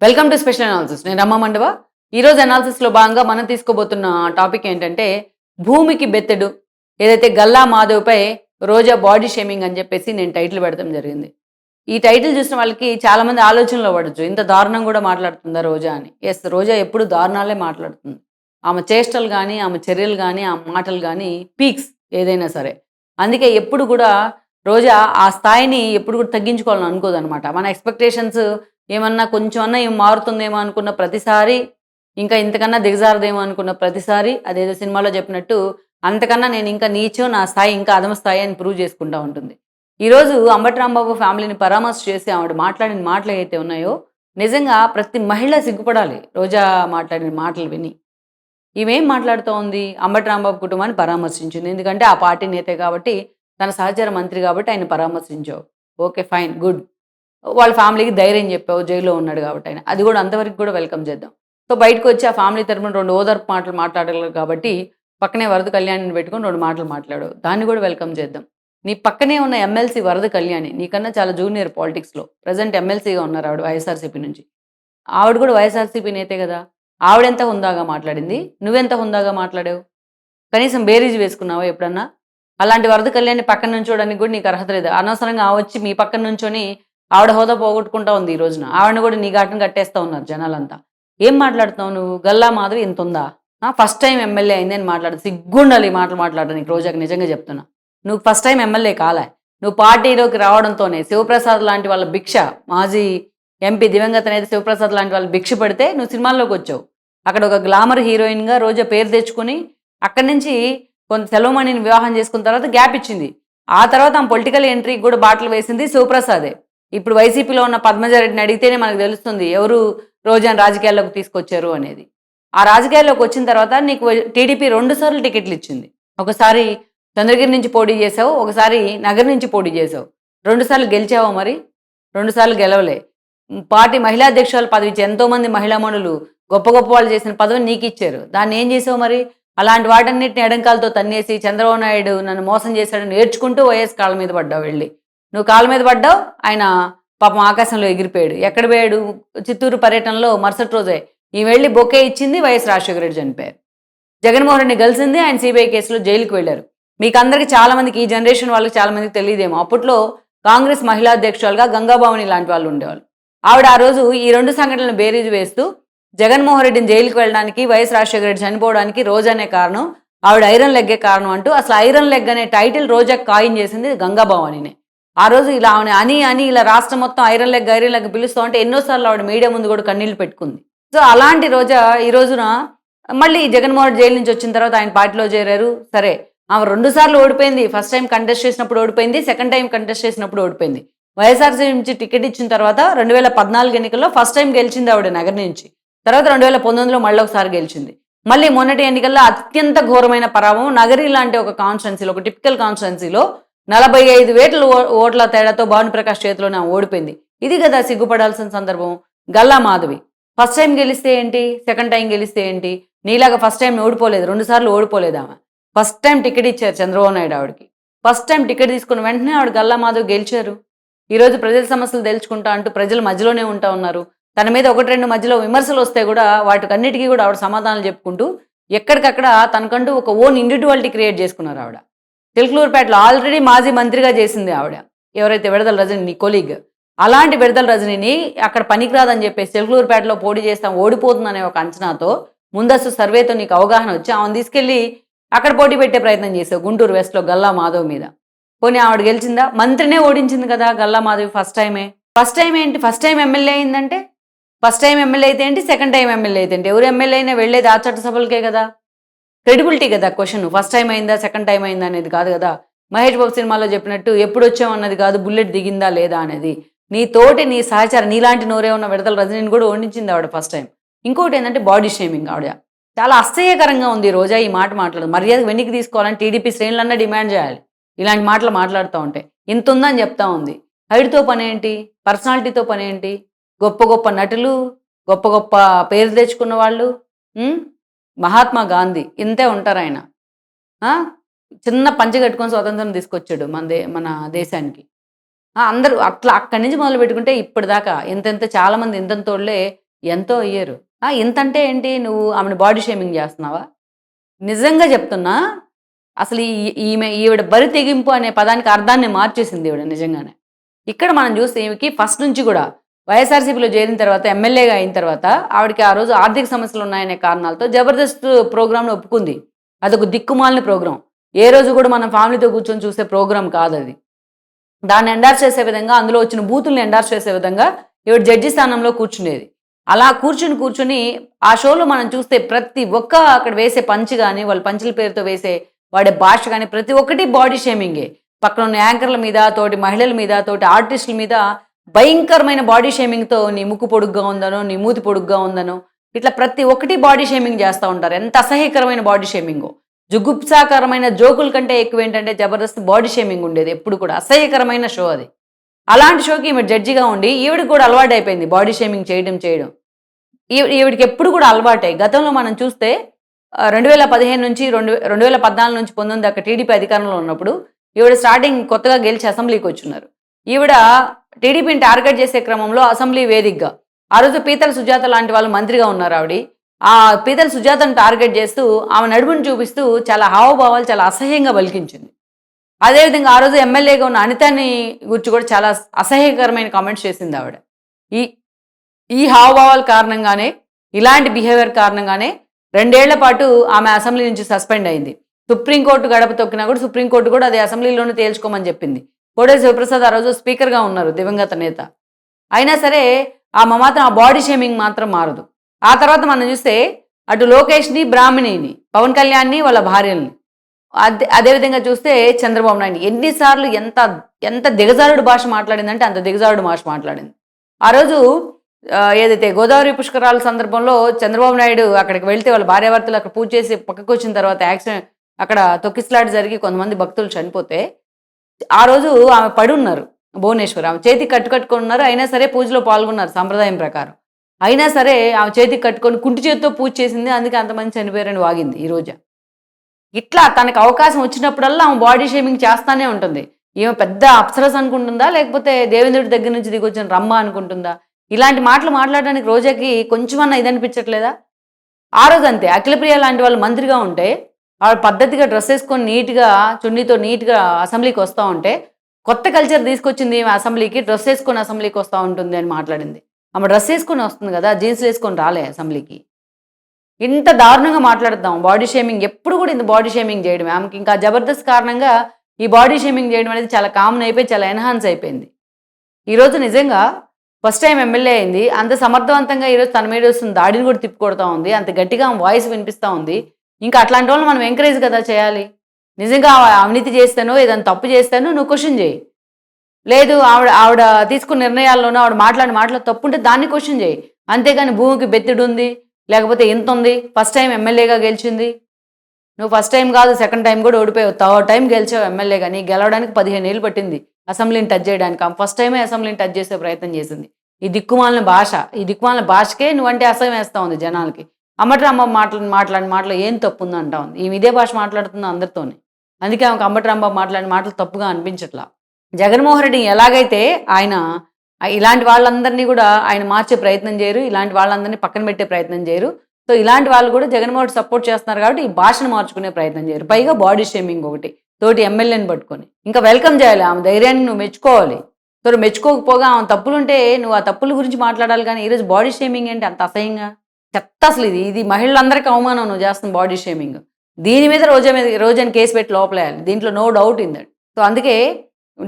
Welcome to special analysis. నేను రమ్మ మండవ. ఈరోజు అనాలిసిస్లో భాగంగా మనం తీసుకోబోతున్న టాపిక్ ఏంటంటే భూమికి బెత్తెడు. ఏదైతే గల్లా మాధవ్పై రోజా బాడీ షేమింగ్ అని చెప్పేసి నేను టైటిల్ పెడతాం జరిగింది. ఈ టైటిల్ చూసిన వాళ్ళకి చాలామంది ఆలోచనలో పడచ్చు, ఇంత దారుణం కూడా మాట్లాడుతుందా రోజా అని. ఎస్, రోజా ఎప్పుడు దారుణాలే మాట్లాడుతుంది. ఆమె చేష్టలు కానీ, ఆమె చర్యలు కానీ, ఆమె మాటలు కానీ పీక్స్ ఏదైనా సరే. అందుకే ఎప్పుడు కూడా రోజా ఆ స్థాయిని ఎప్పుడు కూడా తగ్గించుకోవాలని అనుకోదనమాట. మన ఎక్స్పెక్టేషన్స్ ఏమన్నా కొంచెం అన్నా ఏం మారుతుందేమో అనుకున్న ప్రతిసారి, ఇంకా ఇంతకన్నా దిగజారదేమో అనుకున్న ప్రతిసారి అదేదో సినిమాలో చెప్పినట్టు అంతకన్నా నేను ఇంకా నీచం, నా స్థాయి ఇంకా అధమ స్థాయి అని ప్రూవ్ చేసుకుంటా ఉంటుంది. ఈరోజు అంబటి రాంబాబు ఫ్యామిలీని పరామర్శ చేసి ఆవిడ మాట్లాడిన మాటలు ఏవైతే ఉన్నాయో నిజంగా ప్రతి మహిళ సిగ్గుపడాలి రోజా మాట్లాడిన మాటలు విని. ఈమెం మాట్లాడుతూ ఉంది, అంబటి రాంబాబు కుటుంబాన్ని పరామర్శించింది. ఎందుకంటే ఆ పార్టీ నేతే కాబట్టి, తన సహచర మంత్రి కాబట్టి ఆయన పరామర్శించావు. Okay, fine, good. వాళ్ళ ఫ్యామిలీకి ధైర్యం చెప్పావు, జైల్లో ఉన్నాడు కాబట్టి ఆయన. అది కూడా అంతవరకు కూడా వెల్కమ్ చేద్దాం. సో బయటకు వచ్చి ఆ ఫ్యామిలీ తరపున 2 ఓదార్పు మాటలు మాట్లాడగలరు కాబట్టి పక్కనే వరద కళ్యాణిని పెట్టుకొని 2 మాటలు మాట్లాడావు. దాన్ని కూడా వెల్కమ్ చేద్దాం. నీ పక్కనే ఉన్న ఎమ్మెల్సీ వరద కళ్యాణి నీకన్నా చాలా జూనియర్ పాలిటిక్స్‌లో. ప్రెజెంట్ ఎమ్మెల్సీగా ఉన్నారు ఆవిడ వైఎస్ఆర్‌సీపీ నుంచి. ఆవిడ కూడా వైఎస్ఆర్‌సీపీ నేతే కదా! ఆవిడెంత హుందాగా మాట్లాడింది, నువ్వెంత హుందాగా మాట్లాడావు? కనీసం బేరీజు వేసుకున్నావా ఎప్పుడన్నా? అలాంటి వరద కళ్యాణ్‌ని పక్కన నుంచోడానికి కూడా నీకు అర్హత లేదు. అనవసరంగా ఆమె వచ్చి మీ పక్కన నుంచొని ఆవిడ హోదా పోగొట్టుకుంటా ఉంది ఈ రోజున. ఆవిడని కూడా నీ ఘాటున కట్టేస్తా ఉన్నారు జనాలంతా. ఏం మాట్లాడుతున్నావు నువ్వు? గల్లా మాధవి ఇంతుందా? ఫస్ట్ టైమ్ ఎమ్మెల్యే అయింది అని మాట్లాడు. సిగ్గుండాలి ఈ మాటలు మాట్లాడడానికి రోజాకి, నిజంగా చెప్తున్నా. నువ్వు ఫస్ట్ టైమ్ ఎమ్మెల్యే కాలే. నువ్వు పార్టీలోకి రావడంతోనే శివప్రసాద్ లాంటి వాళ్ళ భిక్ష, మాజీ ఎంపీ దివంగత నేత శివప్రసాద్ లాంటి వాళ్ళు భిక్ష పడితే నువ్వు సినిమాల్లోకి వచ్చావు. అక్కడ ఒక గ్లామర్ హీరోయిన్‌గా రోజా పేరు తెచ్చుకొని అక్కడి నుంచి కొంత సెలవుమణిని వివాహం చేసుకున్న తర్వాత గ్యాప్ ఇచ్చింది. ఆ తర్వాత ఆమె పొలిటికల్ ఎంట్రీకి కూడా బాటలు వేసింది శివప్రసాదే. ఇప్పుడు వైసీపీలో ఉన్న పద్మజారెడ్డిని అడిగితేనే మనకు తెలుస్తుంది ఎవరు రోజాని రాజకీయాల్లోకి తీసుకొచ్చారు అనేది. ఆ రాజకీయాల్లోకి వచ్చిన తర్వాత నీకు టీడీపీ 2 సార్లు టికెట్లు ఇచ్చింది. ఒకసారి చంద్రగిరి నుంచి పోటీ చేసావు, ఒకసారి నగర్ నుంచి పోటీ చేసావు. 2 సార్లు గెలిచావా మరి? 2 సార్లు గెలవలే. పార్టీ మహిళా అధ్యక్షురాలు పదవి ఇచ్చి ఎంతోమంది మహిళామణులు గొప్ప గొప్ప వాళ్ళు చేసిన పదవిని నీకిచ్చారు. దాన్ని ఏం చేసావు మరి? అలాంటి వాటన్నిటిని ఎడంకాలతో తన్నేసి చంద్రబాబు నాయుడు నన్ను మోసం చేశాడని నేర్చుకుంటూ వైఎస్ కాళ్ళ మీద పడ్డావు వెళ్ళి. నువ్వు కాళ్ళ మీద పడ్డావు, ఆయన పాపం ఆకాశంలో ఎగిరిపోయాడు. ఎక్కడ పోయాడు? చిత్తూరు పర్యటనలో మరుసటి రోజే ఈ వెళ్ళి బొకే ఇచ్చింది, వైఎస్ రాజశేఖర రెడ్డి చనిపోయారు. జగన్మోహన్ రెడ్డిని కలిసింది, ఆయన సిబిఐ కేసులో జైలుకి వెళ్ళారు. మీకందరికీ చాలామందికి, ఈ జనరేషన్ వాళ్ళకి చాలామందికి తెలియదేమో, అప్పట్లో కాంగ్రెస్ మహిళా అధ్యక్షురాలుగా గంగాభవాని లాంటి వాళ్ళు ఉండేవాళ్ళు. ఆవిడ ఆ రోజు ఈ 2 సంఘటనలను బేరీజు వేస్తూ జగన్మోహన్ రెడ్డిని జైలుకి వెళ్ళడానికి, వైఎస్ రాజశేఖర రెడ్డి చనిపోవడానికి రోజానే కారణం, ఆవిడ ఐరన్ లెగ్గే కారణం అంటూ అసలు ఐరన్ లెగ్ అనే టైటిల్ రోజాకి కాయిన్ చేసింది గంగాభవానినే. ఆ రోజు ఇలా ఆమె అని ఇలా రాష్ట్రం మొత్తం ఐరన్ లెగ్ పిలుస్తూ ఉంటే ఎన్నోసార్లు ఆవిడ మీడియా ముందు కూడా కన్నీళ్లు పెట్టుకుంది. సో అలాంటి రోజా ఈ రోజున మళ్ళీ జగన్మోహన్ రెడ్డి జైలు నుంచి వచ్చిన తర్వాత ఆయన పార్టీలో చేరారు. సరే, ఆమె 2 సార్లు ఓడిపోయింది. ఫస్ట్ టైం కంటెస్ట్ చేసినప్పుడు ఓడిపోయింది, సెకండ్ టైం కంటెస్ట్ చేసినప్పుడు ఓడిపోయింది. వైఎస్ఆర్సీపీ నుంచి టికెట్ ఇచ్చిన తర్వాత 2014 ఎన్నికల్లో ఫస్ట్ టైం గెలిచింది ఆవిడ నగర్ నుంచి. తర్వాత 2019లో మళ్ళీ ఒకసారి గెలిచింది. మళ్ళీ మొన్నటి ఎన్నికల్లో అత్యంత ఘోరమైన పరాభవం. నగరి లాంటి ఒక కాన్స్టిట్యున్సీలో, ఒక టిపికల్ కాన్స్టిట్యున్సీలో 45,000 ఓట్ల తేడాతో భానుప్రకాష్ చేతిలోనే ఓడిపోయింది. ఇది కదా సిగ్గుపడాల్సిన సందర్భం. గల్లా మాధవి ఫస్ట్ టైం గెలిస్తే ఏంటి, సెకండ్ టైం గెలిస్తే ఏంటి? నీలాగా ఫస్ట్ టైం ఓడిపోలేదు, 2 సార్లు ఓడిపోలేదు ఆమె. ఫస్ట్ టైం టికెట్ ఇచ్చారు చంద్రబాబు నాయుడు ఆవిడకి. ఫస్ట్ టైం టికెట్ తీసుకున్న వెంటనే ఆవిడ గల్లా మాధవ్ గెలిచారు. ఈరోజు ప్రజల సమస్యలు తెలుసుకుంటా అంటూ ప్రజల మధ్యలోనే ఉంటా ఉన్నారు. తన మీద 1, 2 మధ్యలో విమర్శలు వస్తే కూడా వాటికన్నిటికీ కూడా ఆవిడ సమాధానాలు చెప్పుకుంటూ ఎక్కడికక్కడ తనకంటూ ఒక ఓన్ ఇండివిడ్యువాలిటీ క్రియేట్ చేసుకున్నారు ఆవిడ. చిలకలూరుపేటలో ఆల్రెడీ మాజీ మంత్రిగా చేసింది ఆవిడ, ఎవరైతే విడదల రజని, నీ కొలీగ్. అలాంటి విడదల రజనిని అక్కడ పనికిరాదని చెప్పేసి చిలకలూరుపేటలో పోటీ చేస్తాం, ఓడిపోతుందనే ఒక అంచనాతో, ముందస్తు సర్వేతో నీకు అవగాహన వచ్చి ఆమెను తీసుకెళ్ళి అక్కడ పోటీ పెట్టే ప్రయత్నం చేసావు గుంటూరు వెస్ట్లో గల్లా మాధవ్ మీద. పోనీ ఆవిడ గెలిచిందా? మంత్రినే ఓడించింది కదా గల్లా మాధవి ఫస్ట్ టైమే. ఫస్ట్ టైం ఏంటి? ఫస్ట్ టైం ఎమ్మెల్యే అయిందంటే, ఫస్ట్ టైం ఎమ్మెల్యే అయితే ఏంటి, సెకండ్ టైం ఎమ్మెల్యే అయితే ఏంటి? ఎవరు ఎమ్మెల్యే అయినా వెళ్ళేది ఆ చట్టసభలకే కదా. క్రెడిబిలిటీ కదా క్వశ్చన్. ఫస్ట్ టైం అయిందా, సెకండ్ టైం అయిందా అనేది కాదు కదా. మహేష్ బాబు సినిమాలో చెప్పినట్టు ఎప్పుడు వచ్చామన్నది కాదు, బుల్లెట్ దిగిందా లేదా అనేది. నీ తోటి, నీ సహచారం, నీలాంటి నోరే ఉన్న విడతల రజనీని కూడా ఓడించింది ఆవిడ ఫస్ట్ టైం. ఇంకోటి ఏంటంటే బాడీ షేమింగ్. ఆవిడ చాలా అసహ్యకరంగా ఉంది రోజా ఈ మాట మాట్లాడదు. మర్యాద వెనక్కి తీసుకోవాలని టీడీపీ శ్రేణులన్నా డిమాండ్ చేయాలి. ఇలాంటి మాటలు మాట్లాడుతూ ఉంటే ఇంత ఉందని చెప్తా ఉంది. హైట్తో పనేంటి, పర్సనాలిటీతో పనేంటి? గొప్ప గొప్ప నటులు, గొప్ప గొప్ప పేరు తెచ్చుకున్న వాళ్ళు, మహాత్మా గాంధీ ఇంతే ఉంటారు ఆయన. ఆ! చిన్న పంచె కట్టుకొని స్వాతంత్రం తీసుకొచ్చాడు మన దేశానికి. అందరూ అట్లా అక్కడి నుంచి మొదలుపెట్టుకుంటే ఇప్పటిదాకా ఎంతెంత చాలామంది ఇంతంతోళ్ళే ఎంతో ఇయ్యరు. ఇంతంటే ఏంటి నువ్వు ఆమెను బాడీ షేమింగ్ చేస్తున్నావా? నిజంగా చెప్తున్నా. అసలు ఈవిడ బరి తెగింపు అనే పదానికి అర్థాన్ని మార్చేసింది ఈవిడ నిజంగానే. ఇక్కడ మనం చూస్తే ఈమెకి ఫస్ట్ నుంచి కూడా వైఎస్ఆర్‌సీపీలో చేరిన తర్వాత ఎమ్మెల్యేగా అయిన తర్వాత ఆవిడకి ఆ రోజు ఆర్థిక సమస్యలు ఉన్నాయనే కారణాలతో జబర్దస్త్ ప్రోగ్రామ్‌ని ఒప్పుకుంది. అదొక దిక్కుమాలిన ప్రోగ్రామ్. ఏ రోజు కూడా మనం ఫ్యామిలీతో కూర్చొని చూసే ప్రోగ్రామ్ కాదది. దాన్ని ఎండార్స్ చేసే విధంగా, అందులో వచ్చిన బూతుల్ని ఎండార్స్ చేసే విధంగా ఈవిడ జడ్జి స్థానంలో కూర్చునేది. అలా కూర్చుని ఆ షోలో మనం చూస్తే ప్రతి ఒక్క అక్కడ వేసే పంచ్ గాని, వాళ్ళ పంచుల పేరుతో వాడే భాష గాని ప్రతి ఒక్కటి బాడీ షేమింగే. పక్కన ఉన్న యాంకర్ల మీద, తోటి మహిళల మీద, తోటి ఆర్టిస్టుల మీద భయంకరమైన బాడీ షేమింగ్‌తో నీ ముక్కు పొడుగ్గా ఉందనో, నీ మూతి పొడుగ్గా ఉందనో, ఇట్లా ప్రతి ఒక్కటి బాడీ షేమింగ్ చేస్తా ఉంటారు. ఎంత అసహ్యకరమైన బాడీ షేమింగో. జుగుప్సాకరమైన జోకుల కంటే ఎక్కువేంటంటే జబర్దస్త్ బాడీ షేమింగ్ ఉండేది ఎప్పుడు కూడా. అసహ్యకరమైన షో అది. అలాంటి షోకి ఈమె జడ్జిగా ఉండి ఈవిడకి కూడా అలవాటైపోయింది బాడీ షేమింగ్ చేయడం. ఈవిడికి ఎప్పుడు కూడా అలవాటే. గతంలో మనం చూస్తే 2015 నుంచి 2014 నుంచి 19 దాకా టీడీపీ అధికారంలో ఉన్నప్పుడు ఈవిడ స్టార్టింగ్ కొత్తగా గెలిచి అసెంబ్లీకి వచ్చున్నారు. ఈవిడ టీడీపీని టార్గెట్ చేసే క్రమంలో అసెంబ్లీ వేదికగా ఆ రోజు పీతల సుజాత లాంటి వాళ్ళు మంత్రిగా ఉన్నారు ఆవిడ. ఆ పీతల సుజాతను టార్గెట్ చేస్తూ ఆమె నడుమును చూపిస్తూ చాలా హావభావాలు చాలా అసహ్యంగా పలికించింది. అదేవిధంగా ఆ రోజు ఎమ్మెల్యేగా ఉన్న అనితని గురించి కూడా చాలా అసహ్యకరమైన కామెంట్స్ చేసింది ఆవిడ. ఈ ఈ హావభావాల కారణంగానే, ఇలాంటి బిహేవియర్ కారణంగానే 2 ఏళ్ల పాటు ఆమె అసెంబ్లీ నుంచి సస్పెండ్ అయింది. సుప్రీంకోర్టు గడప తొక్కినా కూడా సుప్రీంకోర్టు కూడా అది అసెంబ్లీలోనే తేల్చుకోమని చెప్పింది. కోడెల శివప్రసాద్ ఆ రోజు స్పీకర్గా ఉన్నారు, దివంగత నేత. అయినా సరే ఆమె మాత్రం ఆ బాడీ షేమింగ్ మాత్రం మారదు. ఆ తర్వాత మనం చూస్తే అటు లోకేష్ని, బ్రాహ్మణిని, పవన్ కళ్యాణ్ని, వాళ్ళ భార్యల్ని, అదేవిధంగా చూస్తే చంద్రబాబు నాయుడు ఎన్నిసార్లు ఎంత దిగజారుడు భాష మాట్లాడిందంటే అంత దిగజారుడు భాష మాట్లాడింది. ఆ రోజు ఏదైతే గోదావరి పుష్కరాల సందర్భంలో చంద్రబాబు నాయుడు అక్కడికి వెళ్తే వాళ్ళ భార్యాభర్తలు అక్కడ పూజ చేసి పక్కకు వచ్చిన తర్వాత యాక్సిడెంట్ అక్కడ తొక్కిసలాట జరిగి కొంతమంది భక్తులు చనిపోతే ఆ రోజు ఆమె పడి ఉన్నారు భువనేశ్వర్. ఆమె చేతికి కట్టుకొని ఉన్నారు. అయినా సరే పూజలో పాల్గొన్నారు సాంప్రదాయం ప్రకారం. అయినా సరే ఆమె చేతికి కట్టుకొని కుంటి చేతితో పూజ చేసింది. అందుకే అంతమంది చనిపోయారని వాగింది ఈ రోజు. ఇట్లా తనకు అవకాశం వచ్చినప్పుడల్లా ఆమె బాడీ షేమింగ్ చేస్తానే ఉంటుంది. ఈమె పెద్ద అప్సరస్ అనుకుంటుందా, లేకపోతే దేవేంద్రుడి దగ్గర నుంచి దిగొచ్చిన రమ్మ అనుకుంటుందా? ఇలాంటి మాటలు మాట్లాడడానికి రోజాకి కొంచెమన్నా ఇదనిపించట్లేదా? ఆ రోజు అంతే అఖిలప్రియ లాంటి వాళ్ళు మంత్రిగా ఉంటే ఆవిడ పద్ధతిగా డ్రెస్ వేసుకొని నీట్గా చున్నీతో నీట్గా అసెంబ్లీకి వస్తూ ఉంటే కొత్త కల్చర్ తీసుకొచ్చింది ఈమె అసెంబ్లీకి, డ్రెస్ వేసుకొని అసెంబ్లీకి వస్తూ ఉంటుంది అని మాట్లాడింది. ఆమె డ్రెస్ వేసుకొని వస్తుంది కదా, జీన్స్ వేసుకొని రాలే అసెంబ్లీకి. ఇంత దారుణంగా మాట్లాడతాం. బాడీ షేమింగ్ ఎప్పుడు కూడా ఇంత బాడీ షేమింగ్ చేయడం ఆమెకి ఇంకా జబర్దస్త్ కారణంగా ఈ బాడీ షేమింగ్ చేయడం అనేది చాలా కామన్ అయిపోయి చాలా ఎన్హాన్స్ అయిపోయింది. ఈరోజు నిజంగా ఫస్ట్ టైం ఎమ్మెల్యే అయింది. అంత సమర్థవంతంగా ఈరోజు తన మీద వస్తున్న దాడిని కూడా తిప్పుకొడతా ఉంది. అంత గట్టిగా వాయిస్ వినిపిస్తూ ఉంది. ఇంకా అట్లాంటి వాళ్ళని మనం ఎంకరేజ్ కదా చేయాలి. నిజంగా అవినీతి చేస్తానో ఏదైనా తప్పు చేస్తానో నువ్వు క్వశ్చన్ చేయి. లేదు ఆవిడ తీసుకున్న నిర్ణయాల్లోనూ ఆవిడ మాట్లాడిన మాటలో తప్పు ఉంటే దాన్ని క్వశ్చన్ చేయి. అంతేగాని భూమికి బెత్తిడు ఉంది, లేకపోతే ఎంత ఉంది, ఫస్ట్ టైం ఎమ్మెల్యేగా గెలిచింది. నువ్వు ఫస్ట్ టైం కాదు సెకండ్ టైం కూడా ఓడిపోయావు. థర్డ్ టైం గెలిచావు ఎమ్మెల్యేగా. నీ గెలవడానికి 15 ఏళ్ళు పట్టింది అసెంబ్లీని టచ్ చేయడానికి. ఫస్ట్ టైమే అసెంబ్లీని టచ్ చేసే ప్రయత్నం చేసింది. ఈ దిక్కుమాలిన భాషకే నువ్వంటే అసహ్యం వేస్తూ ఉంది జనాలకి. అంబటరాంబాబు మాట్లాడిన మాటలు ఏం తప్పు ఉంది అంటా ఉంది. ఈమె ఇదే భాష మాట్లాడుతుంది అందరితోనే. అందుకే ఆమెకు అంబటరాంబాబు మాట్లాడిన మాటలు తప్పుగా అనిపించట్లా. జగన్మోహన్ రెడ్డి ఎలాగైతే ఆయన ఇలాంటి వాళ్ళందరినీ కూడా ఆయన మార్చే ప్రయత్నం చేయరు, ఇలాంటి వాళ్ళందరినీ పక్కన పెట్టే ప్రయత్నం చేయరు. సో ఇలాంటి వాళ్ళు కూడా జగన్మోహన్ సపోర్ట్ చేస్తున్నారు కాబట్టి ఈ భాషను మార్చుకునే ప్రయత్నం చేయరు. పైగా బాడీ షేమింగ్ ఒకటి తోటి ఎమ్మెల్యేని పట్టుకొని. ఇంకా వెల్కమ్ చేయాలి, ఆమె ధైర్యాన్ని నువ్వు మెచ్చుకోవాలి. సో మెచ్చుకోకపోగా ఆమె తప్పులుంటే నువ్వు ఆ తప్పుల గురించి మాట్లాడాలి. కానీ ఈరోజు బాడీ షేమింగ్ ఏంటి అంత అసహ్యంగా? చెత్త అసలు ఇది మహిళలందరికీ అవమానం నువ్వు చేస్తున్న బాడీ షేమింగ్. దీని మీద రోజాని కేసు పెట్టి లోపలేయాలి. దీంట్లో no doubt in that. So అందుకే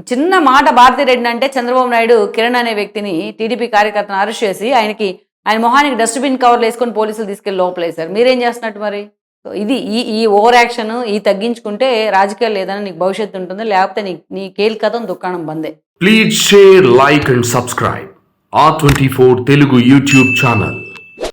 చిన్న మాట భారతిరెడ్డి అంటే చంద్రబాబు నాయుడు కిరణ్ అనే వ్యక్తిని టీడీపీ కార్యకర్తను అరెస్ట్ చేసి ఆయన మొహానికి డస్ట్బిన్ కవర్లు వేసుకొని పోలీసులు తీసుకెళ్లి లోపలేశారు. మీరేం చేస్తున్నట్టు మరి? ఇది ఈ ఓవర్ యాక్షన్ ఈ తగ్గించుకుంటే రాజకీయాలు ఏదైనా నీకు భవిష్యత్తు ఉంటుంది, లేకపోతే నీ కేల్కతం దుకాణం బందే. Please share, like and subscribe R24 Telugu YouTube channel.